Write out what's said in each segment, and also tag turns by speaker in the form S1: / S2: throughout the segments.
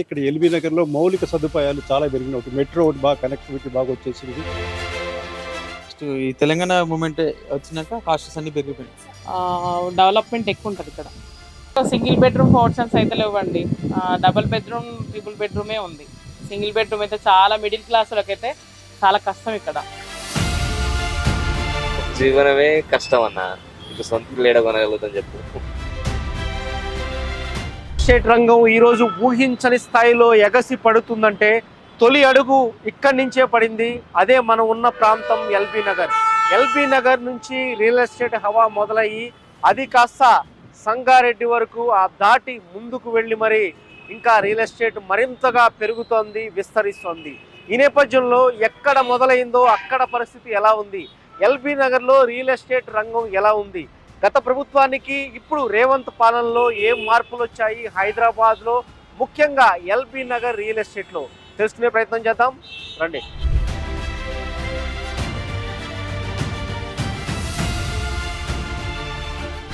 S1: ఇక్కడ ఎల్బీ నగర్‌లో మౌలిక సదుపాయాలు చాలా పెరిగినాయి. ఒకటి మెట్రో ఒకటి బాగా కనెక్టివిటీ బాగా వచ్చేసింది.
S2: నెక్స్ట్ ఈ తెలంగాణ మూవ్‌మెంట్ వచ్చినాక కాస్ట్స్ అన్నీ పెరిగిపోయినాయి.
S3: డెవలప్మెంట్ ఎక్కువ ఉంటుంది ఇక్కడ. సింగిల్ బెడ్రూమ్ పోర్షన్స్ అయితే లేవండి. డబుల్ బెడ్రూమ్, ట్రిపుల్ బెడ్రూమే ఉంది. సింగిల్ బెడ్రూమ్ అయితే చాలా మిడిల్ క్లాసులకైతే చాలా కష్టం ఇక్కడ.
S4: జీవనమే కష్టం అన్న. ఇప్పుడు సొంత ఇల్లు ఏడ కొనగలుగుతాం చెప్పు.
S5: ఎస్టేట్ రంగం ఈరోజు ఊహించని స్థాయిలో ఎగసి పడుతుందంటే తొలి అడుగు ఇక్కడి నుంచే పడింది. అదే మనం ఉన్న ప్రాంతం ఎల్బీ నగర్. ఎల్బీ నగర్ నుంచి రియల్ ఎస్టేట్ హవా మొదలయ్యి అది కాస్త సంగారెడ్డి వరకు ఆ దాటి ముందుకు వెళ్ళి మరి ఇంకా రియల్ ఎస్టేట్ మరింతగా పెరుగుతోంది, విస్తరిస్తోంది. ఈ నేపథ్యంలో ఎక్కడ మొదలైందో అక్కడ పరిస్థితి ఎలా ఉంది, ఎల్బీ నగర్లో రియల్ ఎస్టేట్ రంగం ఎలా ఉంది, గత ప్రభుత్వానికి ఇప్పుడు రేవంత్ పాలనలో ఏం మార్పులు వచ్చాయి హైదరాబాద్లో, ముఖ్యంగా ఎల్బీ నగర్ రియల్ ఎస్టేట్లో తెలుసుకునే ప్రయత్నం చేద్దాం రండి.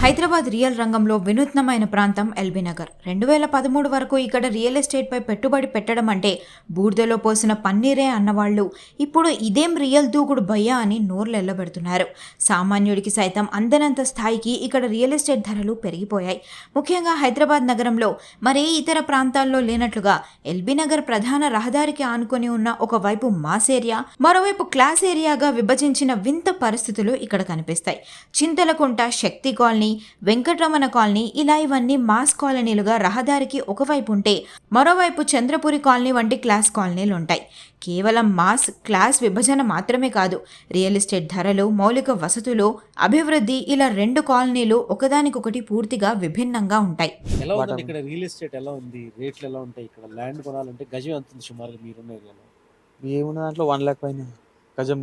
S6: హైదరాబాద్ రియల్ రంగంలో వినూత్నమైన ప్రాంతం ఎల్బీ నగర్. 2013 వరకు ఇక్కడ రియల్ ఎస్టేట్పై పెట్టుబడి పెట్టడం అంటే బూడిదలో పోసిన పన్నీరే అన్నవాళ్లు ఇప్పుడు ఇదేం రియల్ దూకుడు భయ్యా అని నోర్లెల్లబెడుతున్నారు. సామాన్యుడికి సైతం అందనంత స్థాయికి ఇక్కడ రియల్ ఎస్టేట్ ధరలు పెరిగిపోయాయి. ముఖ్యంగా హైదరాబాద్ నగరంలో మరే ఇతర ప్రాంతాల్లో లేనట్లుగా ఎల్బీ నగర్ ప్రధాన రహదారికి ఆనుకొని ఉన్న ఒకవైపు మాస్ ఏరియా, మరోవైపు క్లాస్ ఏరియాగా విభజించిన వింత పరిస్థితులు ఇక్కడ కనిపిస్తాయి. చింతలకుంట, శక్తి కాలనీ, వెంకటరమణ కాలనీ, ఇలా ఇవన్నీ మాస్ కాలనీలుగా రహదారికి ఒకవైపు ఉంటే మరోవైపు చంద్రపురి కాలనీ వంటి క్లాస్ కాలనీలు ఉంటాయి. కేవలం మాస్ క్లాస్ విభజన మాత్రమే కాదు, రియల్ ఎస్టేట్ ధరలు, మౌలిక వసతులు, అభివృద్ధి, ఇలా రెండు కాలనీలు ఒకదానికొకటి పూర్తిగా విభిన్నంగా ఉంటాయి.
S5: ఎలా ఉంది ఇక్కడ రియల్ ఎస్టేట్, ఎలా ఉంది, రేట్లు ఎలా ఉంటాయి, ఇక్కడ ల్యాండ్ కొనాలంటే గజం ఎంత ఉంది సుమారుగా మీరున్న ఏరియాలో?
S2: ఏమున్న దాంట్లో 1 లక్ష పైన గజం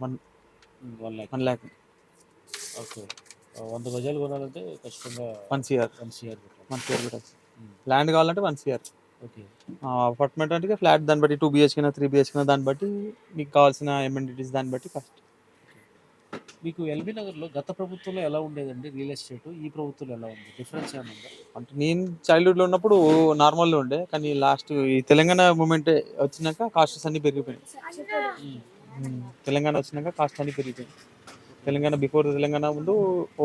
S2: 1 లక్ష.
S5: ఓకే, 100 గజాలు కొనాలంటే ఖచ్చితంగా
S2: 1 సిఆర్ పెట్టాలి. ల్యాండ్ కావాలంటే 1 సిఆర్.
S5: ఓకే,
S2: అపార్ట్మెంట్ అంటే ఫ్లాట్ దాన్ని బట్టి 2 బిహెచ్కే 3 బిహెచ్కే దాన్ని బట్టి మీకు కావాల్సిన ఎమ్యూనిటీస్ దాన్ని బట్టి ఫస్ట్.
S5: మీకు ఎల్బీ నగర్లో గత ప్రభుత్వంలో ఎలా ఉండేదండి రియల్ ఎస్టేట్, ఈ ప్రభుత్వంలో ఎలా ఉంది, డిఫరెన్స్ ఏమైనా ఉందా?
S2: అంటే నేను చైల్డ్హుడ్లో ఉన్నప్పుడు నార్మల్గా ఉండే, కానీ లాస్ట్ ఈ తెలంగాణ మూవ్‌మెంట్ వచ్చినాక కాస్ట్స్ అన్నీ పెరిగిపోయినాయి. తెలంగాణ వచ్చినాక కాస్ట్ అన్నీ పెరిగిపోయినాయి. తెలంగాణ బిఫోర్ తెలంగాణ ముందు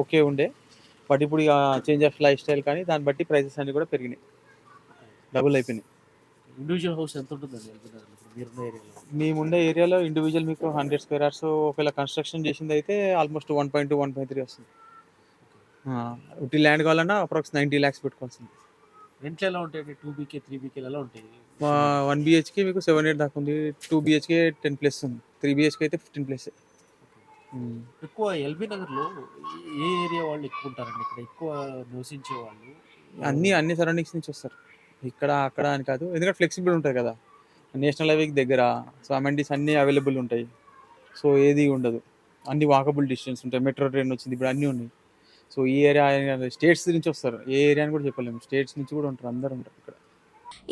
S2: ఓకే ఉండే, బట్ ఇప్పుడు ఇక చేంజ్ ఆఫ్ లైఫ్ స్టైల్ కానీ దాన్ని బట్టి ప్రైసెస్ అన్నీ కూడా పెరిగినాయి, డబుల్ అయిపోయినాయి.
S5: ఇండివిజువల్ హౌస్ ఎంత ఉంటుందండి ఎల్బీ నగర్లో మీరున్న ఏరియాలో?
S2: మేముండే ఏరియాలో ఇండివిజువల్ మీకు 100 స్క్వేర్ యార్డ్స్ ఒకవేళ కన్స్ట్రక్షన్ చేసింది అయితే ఆల్మోస్ట్ 1.2 1.3 వస్తుంది. ఒకటి ల్యాండ్ కావాలన్నా అప్రాక్స్ 90 lakhs పెట్టుకోవాల్సింది.
S5: రెంట్లు ఎలా ఉంటాయండి? 2 BK 3 BK ఎలా ఉంటాయి?
S2: 1 బిహెచ్కే మీకు 7-8 దాకా ఉంది, 2 బిహెచ్కే 10+ ఉంది, 3 బిహెచ్కే అయితే 15+.
S5: ఎక్కువ ఎల్బీ నగర్లో ఏ ఏరియా వాళ్ళు ఎక్కువ ఉంటారండి? ఇక్కడ ఎక్కువ నివసించే వాళ్ళు
S2: అన్ని సరౌండింగ్స్ నుంచి వస్తారు, ఇక్కడ అక్కడ అని కాదు, ఎందుకంటే ఫ్లెక్సిబుల్ ఉంటుంది కదా, నేషనల్ హైవేకి దగ్గర, సో అమెండిస్ అన్నీ అవైలబుల్ ఉంటాయి, సో ఏది ఉండదు, అన్ని వాకబుల్ డిస్టెన్స్ ఉంటాయి, మెట్రో ట్రైన్ వచ్చింది, ఇప్పుడు అన్నీ ఉన్నాయి. సో ఈ ఏరియా స్టేట్స్ నుంచి వస్తారు, ఏ ఏరియా అని కూడా చెప్పలేము, స్టేట్స్ నుంచి కూడా ఉంటారు, అందరూ ఉంటారు ఇక్కడ.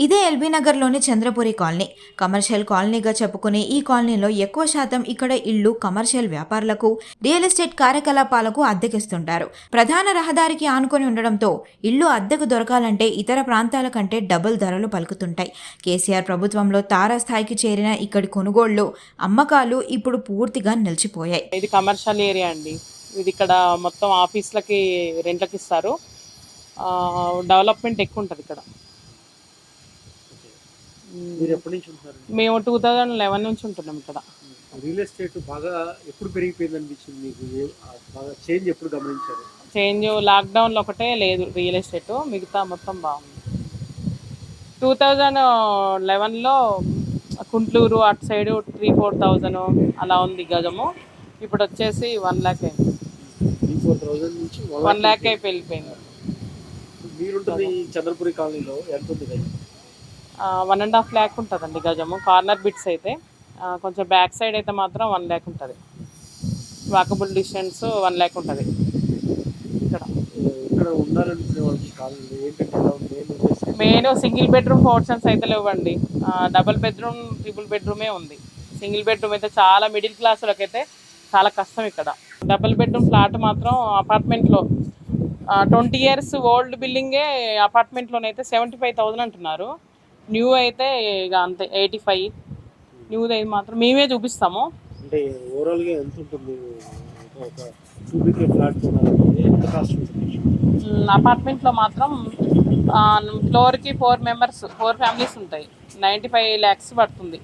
S6: ఇదే ఎల్బీ నగర్లోని చంద్రపురి కాలనీ. కమర్షియల్ కాలనీగా చెప్పుకునే ఈ కాలనీలో ఎక్కువ శాతం ఇక్కడ ఇళ్లు కమర్షియల్ వ్యాపారులకు, రియల్ ఎస్టేట్ కార్యకలాపాలకు అద్దెకిస్తుంటారు. ప్రధాన రహదారికి ఆనుకొని ఉండడంతో ఇళ్లు అద్దెకు దొరకాలంటే ఇతర ప్రాంతాల కంటే డబుల్ ధరలు పలుకుతుంటాయి. కేసీఆర్ ప్రభుత్వంలో తారాస్థాయికి చేరిన ఇక్కడి కొనుగోళ్లు, అమ్మకాలు ఇప్పుడు పూర్తిగా నిలిచిపోయాయి.
S3: ఇది కమర్షియల్ ఏరియా అండి. ఇది ఇక్కడ మొత్తం ఆఫీసులకి రెంట్లకి ఇస్తారు. డెవలప్మెంట్ ఎక్కువ ఉంటుంది ఇక్కడ.
S5: మీరు ఎప్పటి నుంచి ఉంటున్నారు?
S3: మేము 2011 నుంచి ఉంటున్నాం ఇక్కడ.
S5: రియల్ ఎస్టేట్ బాగా ఎప్పుడు పెరిగిపోయింది అనిపించింది మీకు? బాగా చేంజ్ ఎప్పుడు గమనించారు?
S3: చేంజ్ లాక్డౌన్లో ఒకటే లేదు రియల్ ఎస్టేట్, మిగతా మొత్తం బాగుంది. 2011లో కుంట్లూరు అటు సైడు 3-4,000 అలా ఉంది గజము. ఇప్పుడు వచ్చేసి 1 lakh అయింది.
S5: 3-4,000 నుంచి
S3: 1 lakh అయిపోయి వెళ్ళిపోయింది.
S5: మీరుంటుంది చంద్రపురి కాలనీలో ఎంత ఉంది గజం?
S3: 1.5 lakh ఉంటుందండి గజము. కార్నర్ బిట్స్ అయితే కొంచెం బ్యాక్ సైడ్ అయితే మాత్రం 1 lakh ఉంటుంది. వాకబుల్ డిస్టెన్స్ 1 lakh ఉంటుంది
S5: ఇక్కడ ఉండాలనుకునే వాళ్ళకి కాలనీలో ఏంటంటే ఎలా ఉంది?
S3: మెయిన్ సింగిల్ బెడ్రూమ్ పోర్షన్స్ అయితే లేవండి. డబుల్ బెడ్రూమ్, ట్రిపుల్ బెడ్రూమే ఉంది. సింగిల్ బెడ్రూమ్ అయితే చాలా మిడిల్ క్లాసులకైతే చాలా కష్టం ఇక్కడ. డబుల్ బెడ్రూమ్ ఫ్లాట్ మాత్రం అపార్ట్మెంట్లో 20 years ఓల్డ్ బిల్డింగే అపార్ట్మెంట్లోనైతే 75,000 అంటున్నారు. న్యూ అయితే ఇక అంతే 85. న్యూది అయితే మాత్రం మేమే చూపిస్తాము.
S5: అంటే ఓవరాల్గా ఎంత ఉంటుంది? ఒక 2 BHK ఫ్లాట్ కొనాలంటే ఎంత కాస్ట్ ఉంటుంది?
S3: అపార్ట్మెంట్లో మాత్రం ఫ్లోర్కి 4 ఫ్యామిలీస్ ఉంటాయి. 95 lakhs పడుతుంది.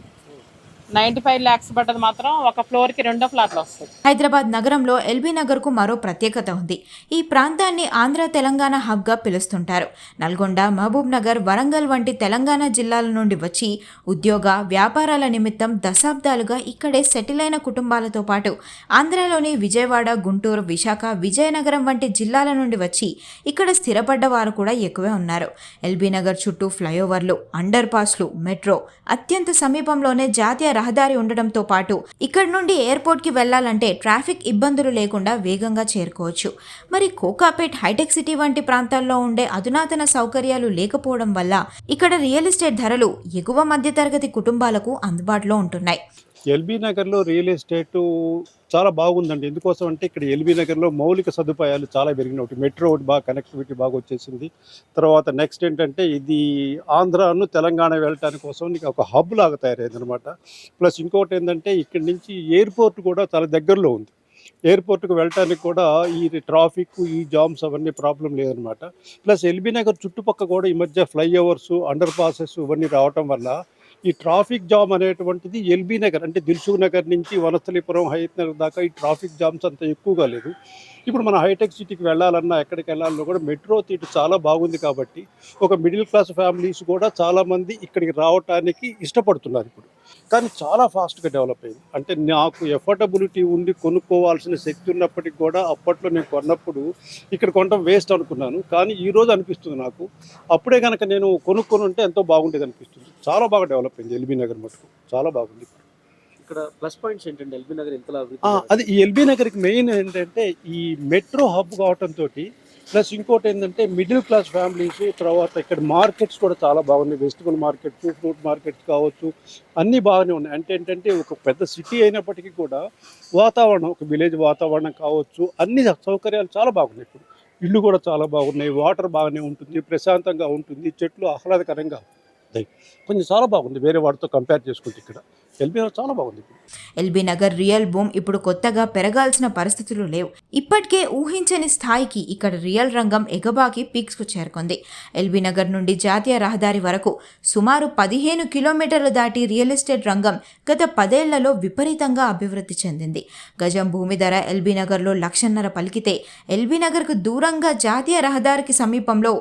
S3: 95 lakhs పడ్డది మాత్రం ఒక ఫ్లోర్కి 2 ఫ్లాట్లు వస్తాయి.
S6: హైదరాబాద్ నగరంలో ఎల్బీ నగర్కు మరో ప్రత్యేకత ఉంది. ఈ ప్రాంతాన్ని ఆంధ్ర తెలంగాణ హబ్గా పిలుస్తుంటారు. నల్గొండ, మహబూబ్ నగర్, వరంగల్ వంటి తెలంగాణ జిల్లాల నుండి వచ్చి ఉద్యోగ, వ్యాపారాల నిమిత్తం దశాబ్దాలుగా ఇక్కడే సెటిల్ అయిన కుటుంబాలతో పాటు ఆంధ్రలోని విజయవాడ, గుంటూరు, విశాఖ, విజయనగరం వంటి జిల్లాల నుండి వచ్చి ఇక్కడ స్థిరపడ్డ వారు కూడా ఎక్కువే ఉన్నారు. ఎల్బీ నగర్ చుట్టూ ఫ్లైఓవర్లు, అండర్ పాస్లు, మెట్రో, అత్యంత సమీపంలోనే జాతీయ రహదారి ఉండడంతో పాటు ఇక్కడ నుండి ఎయిర్పోర్ట్కి వెళ్లాలంటే ట్రాఫిక్ ఇబ్బందులు లేకుండా వేగంగా చేరుకోవచ్చు. మరి కోకాపేట్, హైటెక్ సిటీ వంటి ప్రాంతాల్లో ఉండే అధునాతన సౌకర్యాలు లేకపోవడం వల్ల ఇక్కడ రియల్ ఎస్టేట్ ధరలు ఎగువ మధ్యతరగతి కుటుంబాలకు అందుబాటులో ఉంటున్నాయి.
S1: ఎల్బీ నగర్లో రియల్ ఎస్టేట్ చాలా బాగుందండి. ఎందుకోసం అంటే ఇక్కడ ఎల్బీ నగర్లో మౌలిక సదుపాయాలు చాలా పెరిగినాయి. ఒకటి మెట్రో ఒకటి బాగా కనెక్టివిటీ బాగా వచ్చేసింది. తర్వాత నెక్స్ట్ ఏంటంటే ఇది ఆంధ్రాను తెలంగాణ వెళ్ళటానికి కోసం నీకు ఒక హబ్ లాగా తయారైంది అనమాట. ప్లస్ ఇంకోటి ఏంటంటే ఇక్కడి నుంచి ఎయిర్పోర్ట్ కూడా చాలా దగ్గరలో ఉంది. ఎయిర్పోర్ట్కి వెళ్ళటానికి కూడా ఈ ట్రాఫిక్, ఈ జామ్స్ అవన్నీ ప్రాబ్లం లేదనమాట. ప్లస్ ఎల్బీ నగర్ చుట్టుపక్కల కూడా ఈ మధ్య ఫ్లైఓవర్స్, అండర్ పాసెస్ ఇవన్నీ రావటం వల్ల ఈ ట్రాఫిక్ జామ్ అనేటువంటిది ఎల్బీ నగర్ అంటే దిల్సుఖ్ నగర్ నుంచి వనస్థలిపురం, హయత్ నగర్ దాకా ఈ ట్రాఫిక్ జామ్స్ అంత ఎక్కువగా లేదు. ఇప్పుడు మన హైటెక్ సిటీకి వెళ్ళాలన్నా ఎక్కడికి వెళ్ళాలన్నా కూడా మెట్రో తీటు చాలా బాగుంది కాబట్టి ఒక మిడిల్ క్లాస్ ఫ్యామిలీస్ కూడా చాలామంది ఇక్కడికి రావటానికి ఇష్టపడుతున్నారు ఇప్పుడు. కానీ చాలా ఫాస్ట్గా డెవలప్ అయింది. అంటే నాకు ఎఫోర్డబిలిటీ ఉండి కొనుక్కోవాల్సిన శక్తి ఉన్నప్పటికీ కూడా అప్పట్లో నేను కొన్నప్పుడు ఇక్కడ కొనడం వేస్ట్ అనుకున్నాను. కానీ ఈరోజు అనిపిస్తుంది నాకు అప్పుడే కనుక నేను కొనుక్కొని ఉంటే ఎంతో బాగుండేది అనిపిస్తుంది. చాలా బాగా డెవలప్ అయింది ఎల్బీ నగర్ మటుకు, చాలా బాగుంది.
S5: ఇక్కడ ప్లస్ పాయింట్స్ ఏంటంటే ఎల్బీ నగర్ ఇంతలా
S1: అది ఈ ఎల్బీ నగర్కి మెయిన్ ఏంటంటే ఈ మెట్రో హబ్ కావడంతో, ప్లస్ ఇంకోటి ఏంటంటే మిడిల్ క్లాస్ ఫ్యామిలీస్, తర్వాత ఇక్కడ మార్కెట్స్ కూడా చాలా బాగున్నాయి. వెజిటబుల్ మార్కెట్స్, ఫ్రూట్ మార్కెట్స్ కావచ్చు, అన్నీ బాగానే ఉన్నాయి. అంటే ఏంటంటే ఒక పెద్ద సిటీ అయినప్పటికీ కూడా వాతావరణం, ఒక విలేజ్ వాతావరణం కావచ్చు, అన్ని సౌకర్యాలు చాలా బాగున్నాయి. ఇప్పుడు ఇల్లు కూడా చాలా బాగున్నాయి, వాటర్ బాగానే ఉంటుంది, ప్రశాంతంగా ఉంటుంది, చెట్లు ఆహ్లాదకరంగా ఉంటాయి. కొంచెం చాలా బాగుంది వేరే వాటితో కంపేర్ చేసుకుంటే ఇక్కడ ఎల్బీ నగర్ చాలా బాగుంది.
S6: ఎల్బీ నగర్ రియల్ బూమ్ ఇప్పుడు కొత్తగా పెరగాల్సిన పరిస్థితులు లేవు. ఇప్పటికే ఊహించని స్థాయికి ఇక్కడ రియల్ రంగం ఎగబాకి పీక్స్కు చేరుకుంది. ఎల్బీ నగర్ నుండి జాతీయ రహదారి వరకు సుమారు 15 కిలోమీటర్లు దాటి రియల్ ఎస్టేట్ రంగం గత 10 ఏళ్లలో విపరీతంగా అభివృద్ధి చెందింది. గజం భూమి ధర ఎల్బీ నగర్లో 1.5 లక్ష పలికితే ఎల్బీ నగర్కు దూరంగా జాతీయ రహదారికి సమీపంలో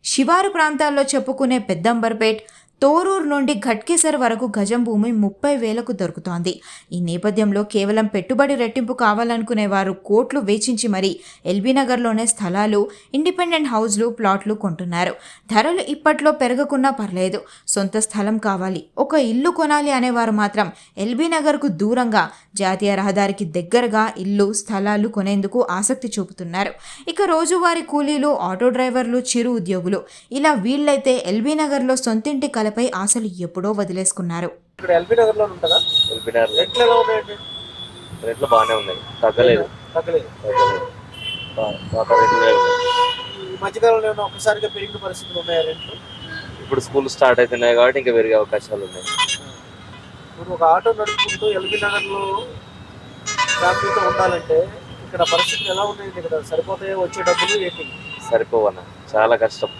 S6: శివారు ప్రాంతాల్లో చెప్పుకునే పెద్దంబర్పేట్, తోరూరు నుండి ఘట్కేసర్ వరకు గజం భూమి 30,000కు దొరుకుతోంది. ఈ నేపథ్యంలో కేవలం పెట్టుబడి రెట్టింపు కావాలనుకునే వారు కోట్లు వేచించి మరీ ఎల్బీ నగర్లోనే స్థలాలు, ఇండిపెండెంట్ హౌస్లు, ప్లాట్లు కొంటున్నారు. ధరలు ఇప్పట్లో పెరగకున్నా పర్లేదు, సొంత స్థలం కావాలి, ఒక ఇల్లు కొనాలి అనేవారు మాత్రం ఎల్బీ నగర్కు దూరంగా జాతీయ రహదారికి దగ్గరగా ఇల్లు, స్థలాలు కొనేందుకు ఆసక్తి చూపుతున్నారు. ఇక రోజువారీ కూలీలు, ఆటో డ్రైవర్లు, చిరు ఉద్యోగులు ఇలా వీళ్ళైతే ఎల్బీ నగర్లో సొంతింటి కలపై ఆశలు ఎప్పుడో వదిలేసుకున్నారు.
S5: ఇక్కడ ఎల్బీ నగర్లో ఉంటుందా?
S4: ఎల్బీ నగర్
S5: రేట్లు ఎలా ఉన్నాయండి?
S4: రేట్లు బాగానే ఉన్నాయి, తగ్గలేదు. పాత రేట్లు
S5: ఈ మధ్యకాలంలో ఏమైనా ఒక్కసారిగా పెరిగిన పరిస్థితులు ఉన్నాయా రేట్లు?
S4: ఇప్పుడు స్కూల్ స్టార్ట్ అవుతున్నాయి కాబట్టి ఇంకా పెరిగే అవకాశాలు ఉన్నాయి.
S5: ఇప్పుడు ఒక ఆటో నడుపుకుంటూ ఎల్బీ నగర్లో ఫ్యామిలీతో ఉండాలంటే ఇక్కడ పరిస్థితులు ఎలా ఉన్నాయండి? ఇక్కడ సరిపోతాయో వచ్చే డబ్బులు ఏంటి?
S4: సరిపోవన్నా, చాలా కష్టం.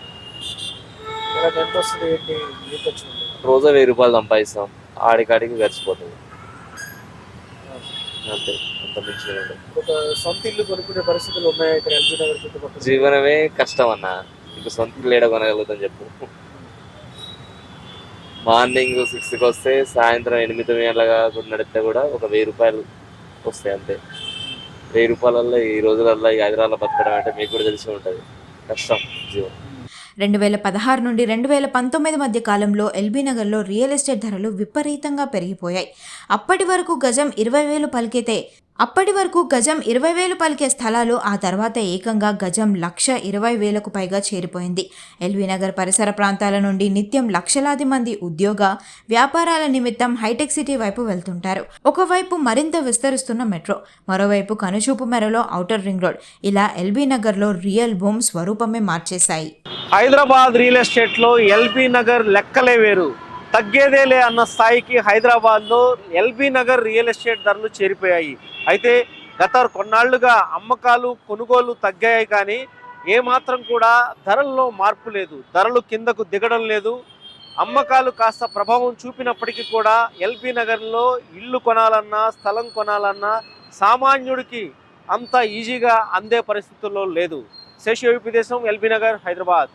S5: ఇలా ఎంత వస్తుంది ఏంటి? ఎంత వచ్చింది?
S4: రోజు 1000 రూపాయలు సంపాదిస్తాం, ఆడికాడికి గడిచిపోతుంది అంతే, అంత మించి లేదు.
S5: ఒక సొంత ఇల్లు కొనుక్కునే పరిస్థితులు ఉన్నాయా ఇక్కడ ఎల్బీ నగర్ చుట్టుపక్కల?
S4: జీవనమే కష్టం అన్న, ఇక సొంత ఇల్లు ఏడ కొనగలుగుతాం చెప్పు. మార్నింగ్ 6కి వస్తే సాయంత్రం 8 గంటలుగా నడితే కూడా ఒక 1000 రూపాయలు వస్తాయి అంతే. 1000 రూపాయలలో ఈ రోజులలో ఈ హైదరాబాద్లో బతకడం అంటే మీకు కూడా తెలిసి ఉంటుంది, కష్టం జీవనం.
S6: 2016 నుండి 2019 మధ్య కాలంలో ఎల్బీ నగర్లో రియల్ ఎస్టేట్ ధరలు విపరీతంగా పెరిగిపోయాయి. అప్పటి వరకు గజం 20,000 పలికితే అప్పటి వరకు గజం 20,000 పలికే స్థలాలు ఆ తర్వాత ఏకంగా గజం 1,20,000కు పైగా చేరిపోయింది. ఎల్బీనగర్ పరిసర ప్రాంతాల నుండి నిత్యం లక్షలాది మంది ఉద్యోగ వ్యాపారాల నిమిత్తం హైటెక్ సిటీ వైపు వెళ్తుంటారు. ఒకవైపు మరింత విస్తరిస్తున్న మెట్రో, మరోవైపు కనుచూపు మేరలో ఔటర్ రింగ్ రోడ్, ఇలా ఎల్బీనగర్లో రియల్ బూమ్ స్వరూపమే మార్చేశాయి.
S5: హైదరాబాద్ రియల్ ఎస్టేట్లో ఎల్బీనగర్ లెక్కలే వేరు. తగ్గేదేలే అన్న స్థాయికి హైదరాబాద్లో ఎల్బీనగర్ రియల్ ఎస్టేట్ ధరలు చేరిపోయాయి. అయితే గత కొన్నాళ్లుగా అమ్మకాలు కొనుగోలు తగ్గాయి, కానీ ఏమాత్రం కూడా ధరల్లో మార్పు లేదు. ధరలు కిందకు దిగడం లేదు. అమ్మకాలు కాస్త ప్రభావం చూపినప్పటికీ కూడా ఎల్బీనగర్లో ఇల్లు కొనాలన్నా స్థలం కొనాలన్నా సామాన్యుడికి అంత ఈజీగా అందే పరిస్థితుల్లో లేదు. శేష యూపీ దేశం, ఎల్బీనగర్, హైదరాబాద్.